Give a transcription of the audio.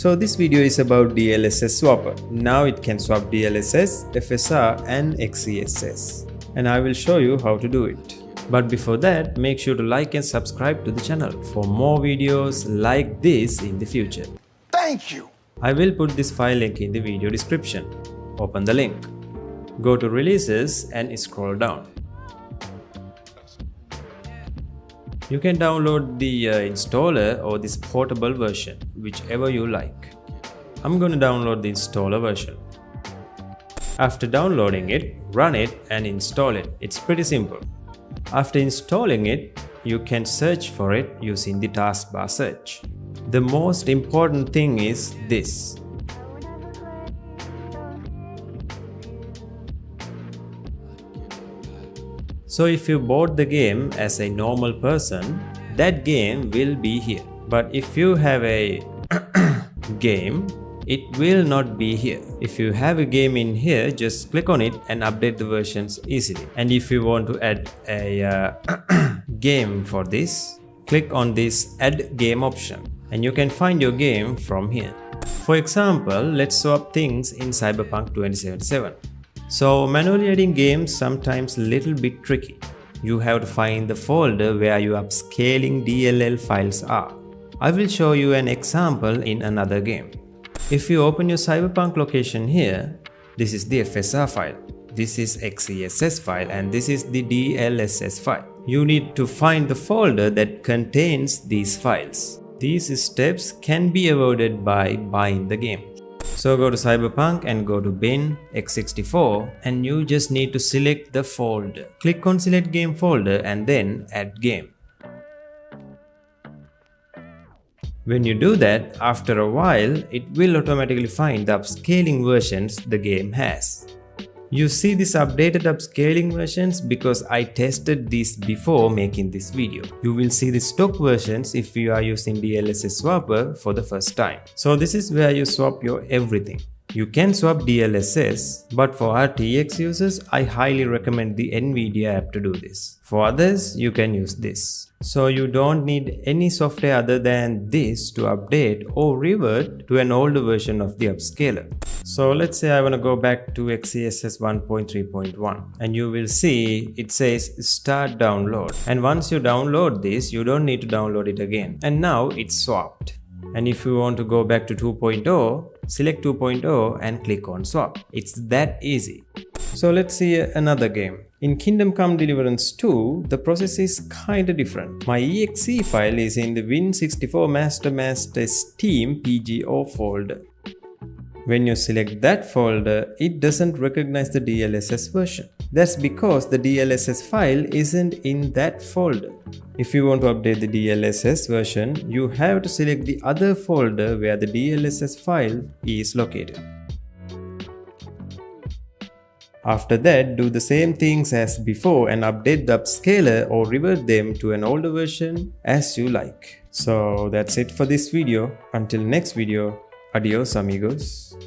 So this video is about DLSS Swapper. Now it can swap DLSS, FSR and XeSS. And I will show you how to do it. But before that, make sure to like and subscribe to the channel for more videos like this in the future. Thank you. I will put this file link in the video description. Open the link. Go to Releases and scroll down. You can download the installer or this portable version, whichever you like. I'm going to download the installer version. After downloading it, run it and install it. It's pretty simple. After installing it, you can search for it using the taskbar search. The most important thing is this. So if you bought the game as a normal person, that game will be here. But if you have a game, it will not be here. If you have a game in here, just click on it and update the versions easily. And if you want to add a game for this, click on this Add Game option and you can find your game from here. For example, let's swap things in Cyberpunk 2077. So manually adding games sometimes a little bit tricky. You have to find the folder where your upscaling DLL files are. I will show you an example in another game. If you open your Cyberpunk location here, this is the FSR file, this is XeSS file and this is the DLSS file. You need to find the folder that contains these files. These steps can be avoided by buying the game. So go to Cyberpunk and go to bin x64 and you just need to select the folder. Click on select game folder and then add game. When you do that, after a while, it will automatically find the upscaling versions the game has. You see this updated upscaling versions because I tested these before making this video. You will see the stock versions if you are using DLSS Swapper for the first time. So this is where you swap your everything. You can swap DLSS, but for RTX users, I highly recommend the NVIDIA app to do this. For others, you can use this. So you don't need any software other than this to update or revert to an older version of the upscaler. So let's say I want to go back to XeSS 1.3.1 and you will see it says start download. And once you download this, you don't need to download it again. And now it's swapped. And if you want to go back to 2.0, select 2.0 and click on swap. It's that easy. So let's see another game. In Kingdom Come Deliverance 2, the process is kinda different. My exe file is in the Win64 Master Steam PGO folder. When you select that folder, it doesn't recognize the DLSS version. That's because the DLSS file isn't in that folder. If you want to update the DLSS version, you have to select the other folder where the DLSS file is located. After that, do the same things as before and update the upscaler or revert them to an older version as you like. So that's it for this video. Until next video, adios amigos.